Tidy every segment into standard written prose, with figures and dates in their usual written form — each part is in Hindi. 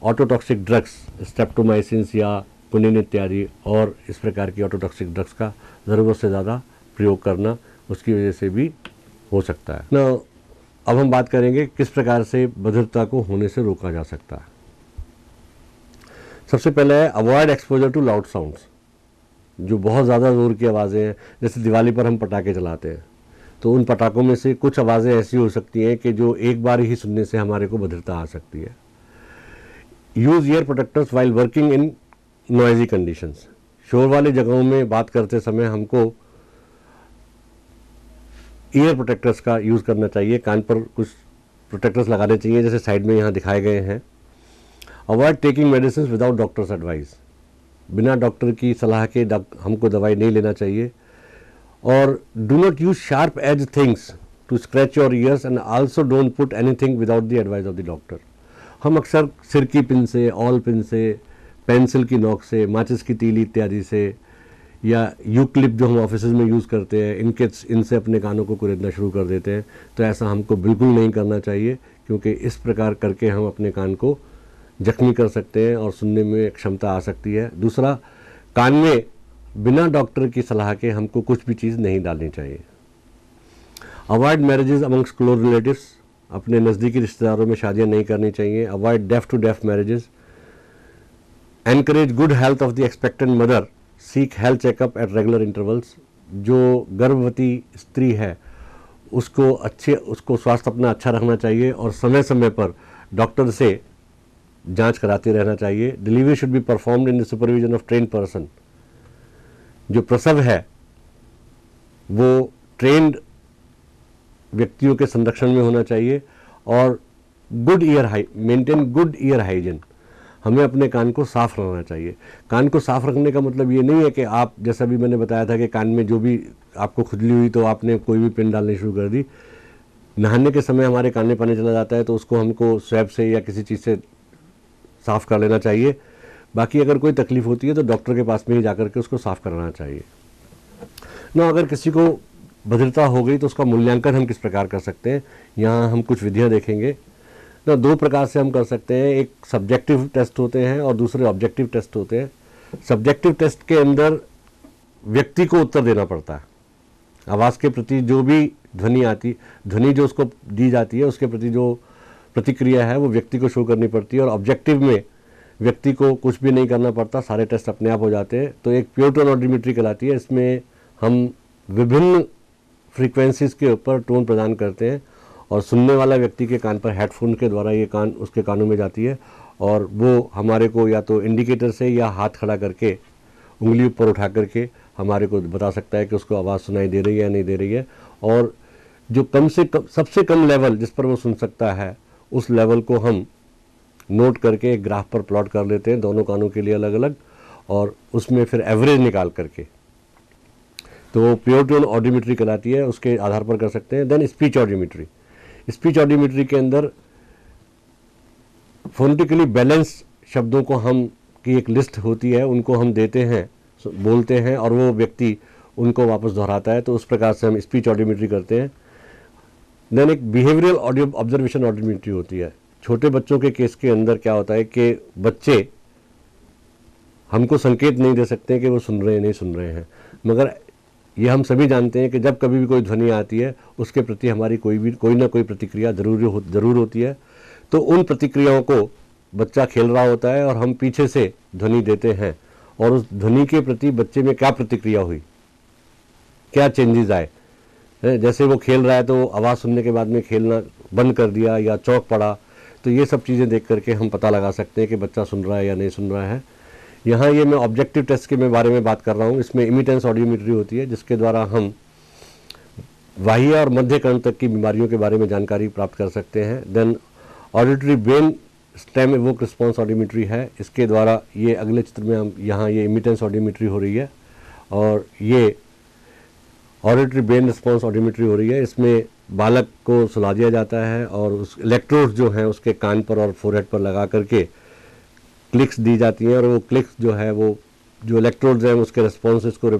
ऑटोटॉक्सिक ड्रग्स, स्ट्रेप्टोमाइसिन्स या क्विनिन इत्यादि और इस प्रकार की ऑटोटॉक्सिक ड्रग्स का ज़रूरत से ज़्यादा प्रयोग करना उसकी वजह से भी हो सकता है ना। अब हम बात करेंगे किस प्रकार से बधिरता को होने से रोका जा सकता है। सबसे पहले है avoid exposure to loud sounds. जो बहुत ज़्यादा ज़ोर की आवाज़ें हैं, जैसे दिवाली पर हम पटाखे चलाते हैं, तो उन पटाखों में से कुछ आवाज़ें ऐसी हो सकती हैं कि जो एक बार ही सुनने से हमारे को बधिरता आ सकती है। Use year protectors while working in noisy conditions. शोर वाली जगहों में बात करते समय हमको ईयर प्रोटेक्टर्स का यूज़ करना चाहिए। कान पर कुछ प्रोटेक्टर्स लगाने चाहिए, जैसे साइड में यहाँ दिखाए गए हैं। Avoid taking medicine without doctor's advice. बिना डॉक्टर की सलाह के हमको दवाई नहीं लेना चाहिए। और do not use sharp edge things to scratch your ears and also don't put anything without the advice of the doctor. हम अक्सर सिर की पिन से, ऑल पिन से, पेंसिल की नोक से, माचिस की तीली इत्यादि से या यू क्लिप जो हम ऑफिस में यूज़ करते हैं, इनसे अपने कानों को कुरेदना शुरू कर देते हैं। तो ऐसा हमको बिल्कुल नहीं करना चाहिए, क्योंकि इस प्रकार करके हम अपने कान को जख्मी कर सकते हैं और सुनने में क्षमता आ सकती है। दूसरा, कान में बिना डॉक्टर की सलाह के हमको कुछ भी चीज़ नहीं डालनी चाहिए। Avoid marriages amongst close relatives. अपने नज़दीकी रिश्तेदारों में शादियाँ नहीं करनी चाहिए। Avoid deaf to deaf marriages. Encourage good health of the expectant mother. Seek health checkup at regular intervals. जो गर्भवती स्त्री है उसको स्वास्थ्य अपना अच्छा रखना चाहिए और समय समय पर डॉक्टर से जांच कराते रहना चाहिए। Delivery should be performed in the supervision of trained person. जो प्रसव है वो ट्रेंड व्यक्तियों के संरक्षण में होना चाहिए। और मेंटेन गुड ईयर हाइजीन। हमें अपने कान को साफ रखना चाहिए। कान को साफ रखने का मतलब ये नहीं है कि आप, जैसा भी मैंने बताया था कि कान में जो भी आपको खुजली हुई तो आपने कोई भी पिन डालनी शुरू कर दी। नहाने के समय हमारे कान में पानी चला जाता है तो उसको हमको स्वैब से या किसी चीज़ से साफ़ कर लेना चाहिए। बाकी अगर कोई तकलीफ़ होती है तो डॉक्टर के पास में ही जाकर के उसको साफ़ कराना चाहिए ना। अगर किसी को बधिरता हो गई तो उसका मूल्यांकन हम किस प्रकार कर सकते हैं, यहाँ हम कुछ विधियाँ देखेंगे ना। दो प्रकार से हम कर सकते हैं। एक सब्जेक्टिव टेस्ट होते हैं और दूसरे ऑब्जेक्टिव टेस्ट होते हैं। सब्जेक्टिव टेस्ट के अंदर व्यक्ति को उत्तर देना पड़ता है। आवाज़ के प्रति जो भी ध्वनि जो उसको दी जाती है उसके प्रति जो प्रतिक्रिया है वो व्यक्ति को शो करनी पड़ती है। और ऑब्जेक्टिव में व्यक्ति को कुछ भी नहीं करना पड़ता, सारे टेस्ट अपने आप हो जाते हैं। तो एक प्योर टोन ऑडियोमेट्री कहलाती है। इसमें हम विभिन्न फ्रीक्वेंसीज़ के ऊपर टोन प्रदान करते हैं और सुनने वाला व्यक्ति के कान पर हेडफोन के द्वारा ये कान उसके कानों में जाती है और वो हमारे को या तो इंडिकेटर से या हाथ खड़ा करके उंगली ऊपर उठा करके हमारे को बता सकता है कि उसको आवाज़ सुनाई दे रही है या नहीं दे रही है। और जो सबसे कम लेवल जिस पर वो सुन सकता है उस लेवल को हम नोट करके एक ग्राफ पर प्लॉट कर लेते हैं दोनों कानों के लिए अलग अलग, और उसमें फिर एवरेज निकाल करके, तो प्योर टोन ऑडियोमेट्री कहलाती है, उसके आधार पर कर सकते हैं। Then speech audiometry. Speech audiometry के अंदर फोनेटिकली बैलेंस्ड शब्दों को हम की एक लिस्ट होती है, उनको हम देते हैं, बोलते हैं और वो व्यक्ति उनको वापस दोहराता है। तो उस प्रकार से हम स्पीच ऑडियोमेट्री करते हैं। देन एक बिहेवियरल ऑडियो ऑब्जर्वेशन ऑडियोमेट्री होती है। छोटे बच्चों के केस के अंदर क्या होता है कि बच्चे हमको संकेत नहीं दे सकते कि वो सुन रहे हैं नहीं सुन रहे हैं, मगर ये हम सभी जानते हैं कि जब कभी भी कोई ध्वनि आती है उसके प्रति हमारी कोई ना कोई प्रतिक्रिया जरूर होती है। तो उन प्रतिक्रियाओं को बच्चा खेल रहा होता है और हम पीछे से ध्वनि देते हैं और उस ध्वनि के प्रति बच्चे में क्या प्रतिक्रिया हुई, क्या चेंजेस आए। जैसे वो खेल रहा है तो आवाज़ सुनने के बाद में खेलना बंद कर दिया या चौंक पड़ा, तो ये सब चीज़ें देख करके हम पता लगा सकते हैं कि बच्चा सुन रहा है या नहीं सुन रहा है। यहाँ ये मैं ऑब्जेक्टिव टेस्ट के बारे में बात कर रहा हूँ। इसमें इमिटेंस ऑडियोमेट्री होती है जिसके द्वारा हम बाह्य और मध्य कर्ण तक की बीमारियों के बारे में जानकारी प्राप्त कर सकते हैं। Then auditory brain stem evoke response audiometry है। इसके द्वारा ये अगले चित्र में हम यहाँ ये इमिटेंस ऑडियोमेट्री हो रही है और ये ऑडिटरी ब्रेन रिस्पॉन्स ऑडियोमेट्री हो रही है। इसमें बालक को सुला दिया जाता है और उस इलेक्ट्रोड्स जो हैं उसके कान पर और फोरहेड पर लगा करके क्लिक्स दी जाती हैं और वो क्लिक्स जो है वो जो इलेक्ट्रोड्स हैं उसके रिस्पॉन्सेस को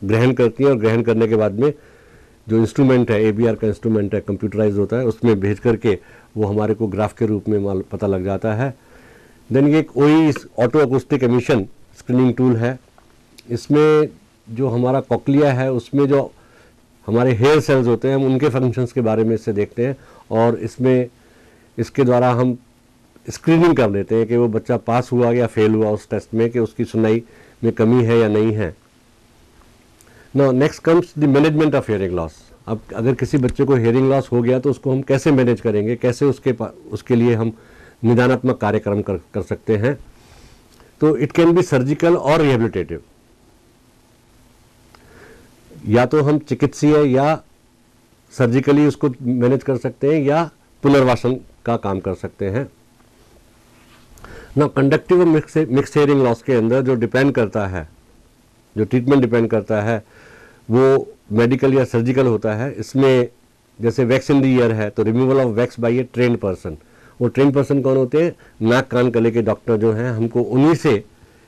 ग्रहण करती हैं और ग्रहण करने के बाद में जो इंस्ट्रूमेंट है, ABR का इंस्ट्रूमेंट है, कंप्यूटराइज होता है, उसमें भेज करके वो हमारे को ग्राफ के रूप में पता लग जाता है। देन ये एक OE auto acoustic emission screening tool है। इसमें जो हमारा कॉक्लिया है उसमें जो हमारे हेयर सेल्स होते हैं हम उनके फंक्शंस के बारे में इससे देखते हैं, और इसके द्वारा हम स्क्रीनिंग कर लेते हैं कि वो बच्चा पास हुआ या फेल हुआ उस टेस्ट में, कि उसकी सुनाई में कमी है या नहीं है। Now next comes the management of hearing loss. अब अगर किसी बच्चे को हियरिंग लॉस हो गया तो उसको हम कैसे मैनेज करेंगे, कैसे उसके लिए हम निदानात्मक कार्यक्रम कर सकते हैं। तो इट कैन बी सर्जिकल और रिहेबिलिटेटिव, या तो हम चिकित्सीय या सर्जिकली उसको मैनेज कर सकते हैं या पुनर्वासन का काम कर सकते हैं। ना कंडक्टिव मिक्स्ड हियरिंग लॉस के अंदर जो डिपेंड करता है, जो ट्रीटमेंट डिपेंड करता है वो मेडिकल या सर्जिकल होता है। इसमें जैसे वैक्स इन द ईयर है तो removal of wax by a trained person. वो ट्रेन्ड पर्सन कौन होते हैं? नाक कान गले के डॉक्टर जो हैं, हमको उन्हीं से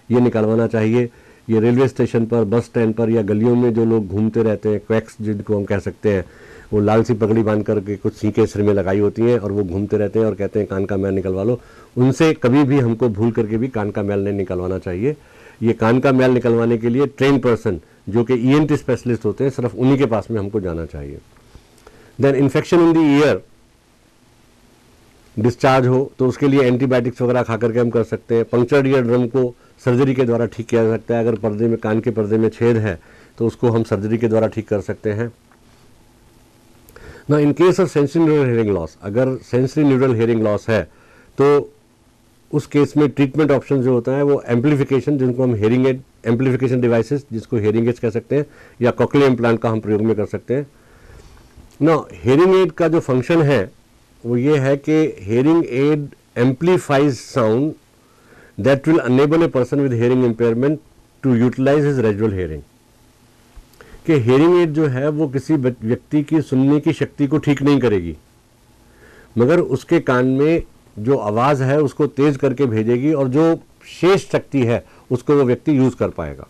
ये निकलवाना चाहिए। ये रेलवे स्टेशन पर, बस स्टैंड पर या गलियों में जो लोग घूमते रहते हैं, क्वैक्स जिनको हम कह सकते हैं, वो लाल सी पगड़ी बांध करके कुछ सीके सिर में लगाई होती हैं और वो घूमते रहते हैं और कहते हैं कान का मैल निकलवा लो, उनसे कभी भी हमको भूल करके भी कान का मैल नहीं निकलवाना चाहिए। ये कान का मैल निकलवाने के लिए ट्रेन पर्सन जो कि ENT स्पेशलिस्ट होते हैं, सिर्फ उन्हीं के पास में हमको जाना चाहिए। Then infection in the ear discharge हो तो उसके लिए एंटीबायोटिक्स वगैरह खा करके हम कर सकते हैं। पंक्चर्ड ईयर ड्रम को सर्जरी के द्वारा ठीक किया जा सकता है। अगर पर्दे में, कान के पर्दे में छेद है तो उसको हम सर्जरी के द्वारा ठीक कर सकते हैं। ना in case of sensory neural hearing loss, अगर सेंसरी न्यूरल हियरिंग लॉस है तो उस केस में ट्रीटमेंट ऑप्शन जो होता है वो एम्पलीफिकेशन, जिनको हम हियरिंग एड एम्पलीफिकेशन डिवाइसेस, जिसको हियरिंग एड्स कह सकते हैं, या कॉक्लियर इम्प्लांट का हम प्रयोग में कर सकते हैं। ना हियरिंग एड का जो फंक्शन है वो ये है कि hearing aid amplifies sound that will enable a person with hearing impairment to utilise his residual hearing. कि हियरिंग एड जो है वो किसी व्यक्ति की सुनने की शक्ति को ठीक नहीं करेगी, मगर उसके कान में जो आवाज़ है उसको तेज करके भेजेगी और जो शेष शक्ति है उसको वो व्यक्ति यूज़ कर पाएगा।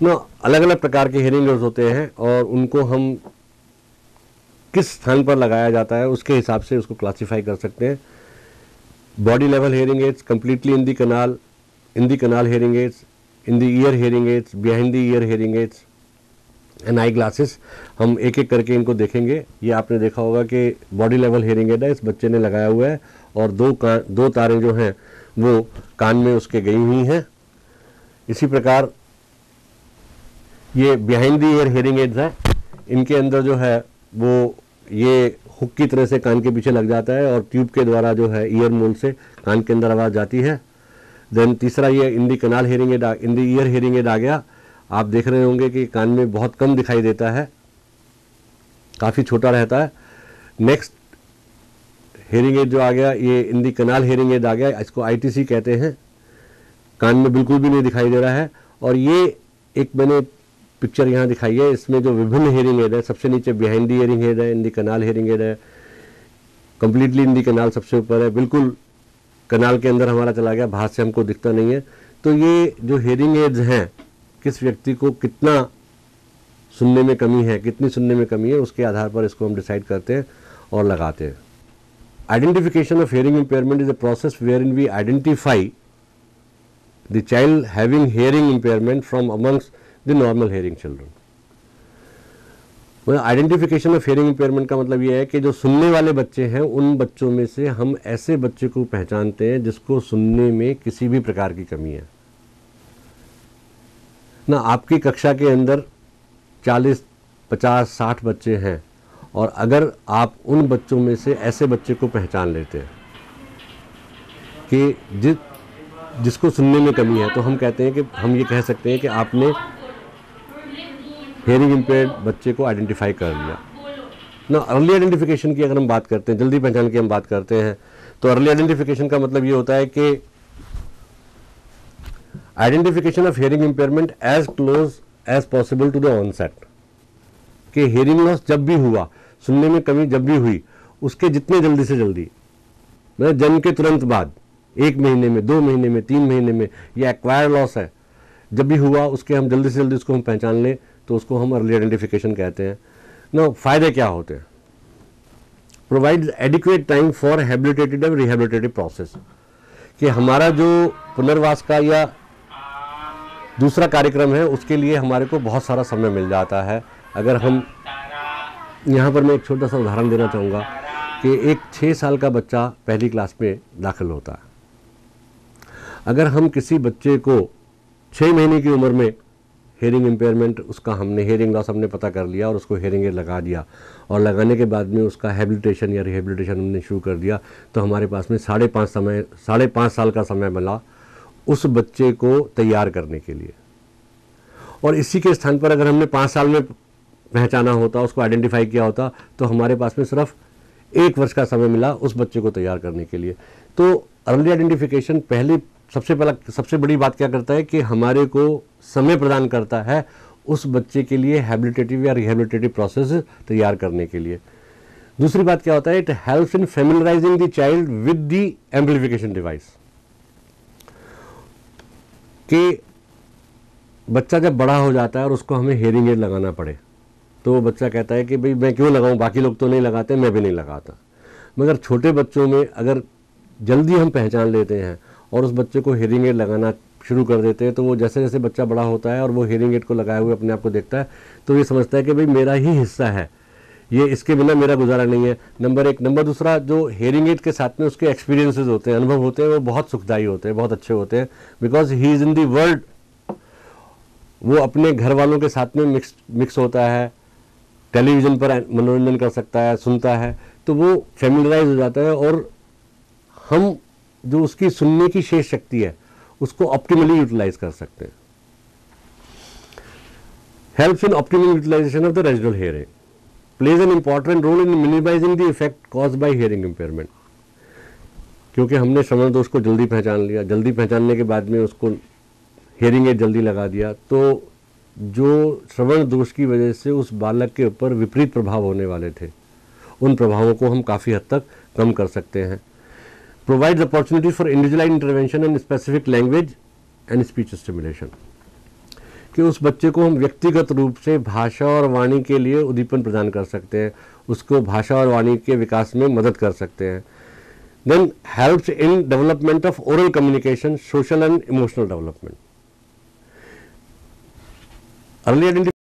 ना अलग अलग प्रकार के हियरिंग एड्स होते हैं और उनको हम किस स्थान पर लगाया जाता है उसके हिसाब से उसको क्लासिफाई कर सकते हैं। Body level hearing aids, completely in the canal hearing aids, in the ear hearing aids, behind the ear hearing aids and eye glasses. हम एक एक करके इनको देखेंगे। ये आपने देखा होगा कि बॉडी लेवल हियरिंग एड है, इस बच्चे ने लगाया हुआ है और दो तारें जो हैं वो कान में उसके गई हुई हैं। इसी प्रकार ये behind the ear hearing aids है, इनके अंदर जो है वो ये हुक की तरह से कान के पीछे लग जाता है और ट्यूब के द्वारा जो है ईयर मोल से कान के अंदर आवाज़ जाती है। देन तीसरा ये in the canal hearing aid, in the ear hearing aid आ गया। आप देख रहे होंगे कि कान में बहुत कम दिखाई देता है, काफ़ी छोटा रहता है। नेक्स्ट हियरिंग एड जो आ गया ये in the canal hearing aid आ गया, इसको ITC कहते हैं। कान में बिल्कुल भी नहीं दिखाई दे रहा है। और ये एक मैंने पिक्चर यहाँ दिखाई है, इसमें जो विभिन्न हियरिंग एड है, सबसे नीचे बिहाइंड द हियरिंग एड है, इन द कनाल हियरिंग एड है, कंप्लीटली इन द कनाल सबसे ऊपर है, बिल्कुल कनाल के अंदर हमारा चला गया, बाहर से हमको दिखता नहीं है। तो ये जो हियरिंग एड्स हैं किस व्यक्ति को कितना सुनने में कमी है, कितनी सुनने में कमी है, उसके आधार पर इसको हम डिसाइड करते हैं और लगाते हैं। Identification of hearing impairment is a process wherein we identify the child having hearing impairment from amongst the normal hearing children. Identification of hearing impairment का मतलब यह है कि जो सुनने वाले बच्चे हैं उन बच्चों में से हम ऐसे बच्चे को पहचानते हैं जिसको सुनने में किसी भी प्रकार की कमी है। ना आपकी कक्षा के अंदर 40, 50, 60 बच्चे हैं और अगर आप उन बच्चों में से ऐसे बच्चे को पहचान लेते हैं कि जिसको सुनने में कमी है, तो हम कहते हैं कि हम ये कह सकते हैं कि आपने हियरिंग इम्पेयर्ड बच्चे को आइडेंटिफाई कर लिया। ना अर्ली आइडेंटिफिकेशन की अगर हम बात करते हैं, जल्दी पहचान की हम बात करते हैं, तो अर्ली आइडेंटिफिकेशन का मतलब ये होता है कि identification of hearing impairment as close as possible to the onset. कि हियरिंग लॉस जब भी हुआ, सुनने में कमी जब भी हुई, उसके जितने जल्दी से जल्दी, मतलब जन्म के तुरंत बाद, 1 महीने में, 2 महीने में, 3 महीने में, या एक्वायर्ड लॉस है, जब भी हुआ उसके हम जल्दी से जल्दी उसको हम पहचान लें तो उसको हम अर्ली आइडेंटिफिकेशन कहते हैं ना। फ़ायदे क्या होते हैं? Provide adequate time for habilitative and rehabilitative process, कि हमारा जो पुनर्वास का या दूसरा कार्यक्रम है उसके लिए हमारे को बहुत सारा समय मिल जाता है। अगर हम यहाँ पर मैं एक छोटा सा उदाहरण देना चाहूँगा कि एक 6 साल का बच्चा पहली क्लास में दाखिल होता है। अगर हम किसी बच्चे को 6 महीने की उम्र में हेयरिंग इम्पेयरमेंट, उसका हमने हेयरिंग लॉस हमने पता कर लिया और उसको हेयरिंग एड लगा दिया, और लगाने के बाद में उसका हैबिलिटेशन या रिहेबिलिटेशन हमने शुरू कर दिया, तो हमारे पास में 5.5 साल का समय मिला उस बच्चे को तैयार करने के लिए। और इसी के स्थान पर अगर हमने 5 साल में पहचाना होता, उसको आइडेंटिफाई किया होता, तो हमारे पास में सिर्फ 1 वर्ष का समय मिला उस बच्चे को तैयार करने के लिए। तो अर्ली आइडेंटिफिकेशन सबसे बड़ी बात क्या करता है कि हमारे को समय प्रदान करता है उस बच्चे के लिए हैबिलिटेटिव या रिहेबिलिटेटिव प्रोसेस तैयार करने के लिए। दूसरी बात क्या होता है? It helps in familiarising the child with the amplification device, कि बच्चा जब बड़ा हो जाता है और उसको हमें हेयरिंग एड लगाना पड़े, तो वो बच्चा कहता है कि भाई मैं क्यों लगाऊं, बाकी लोग तो नहीं लगाते, मैं भी नहीं लगाता। मगर छोटे बच्चों में अगर जल्दी हम पहचान लेते हैं और उस बच्चे को हेयरिंग एड लगाना शुरू कर देते हैं, तो वो जैसे जैसे बच्चा बड़ा होता है और वो हेयरिंग एड को लगाए हुए अपने आप को देखता है, तो ये समझता है कि भाई मेरा ही हिस्सा है, ये इसके बिना मेरा गुजारा नहीं है। नंबर 1। नंबर दूसरा, जो हेयरिंग एड के साथ में उसके एक्सपीरियंसेस होते हैं, अनुभव होते हैं, वो बहुत सुखदायी होते हैं, बहुत अच्छे होते हैं, because he is in the world. वो अपने घर वालों के साथ में मिक्स होता है, टेलीविज़न पर मनोरंजन कर सकता है, सुनता है, तो वो फैमिलियराइज हो जाता है, और हम जो उसकी सुनने की शेष शक्ति है उसको ऑप्टिमली यूटिलाइज कर सकते हैं। Helps in optimal utilisation of the residual hearing, plays an important role in minimising the effect caused by hearing impairment. क्योंकि हमने श्रवण दोष को जल्दी पहचान लिया, जल्दी पहचानने के बाद में उसको हेयरिंग एड जल्दी लगा दिया, तो जो श्रवण दोष की वजह से उस बालक के ऊपर विपरीत प्रभाव होने वाले थे, उन प्रभावों को हम काफ़ी हद तक कम कर सकते हैं। Provides opportunity for individualised intervention and specific language and speech stimulation, कि उस बच्चे को हम व्यक्तिगत रूप से भाषा और वाणी के लिए उद्दीपन प्रदान कर सकते हैं, उसको भाषा और वाणी के विकास में मदद कर सकते हैं। Then helps in development of oral communication, social and emotional development. Early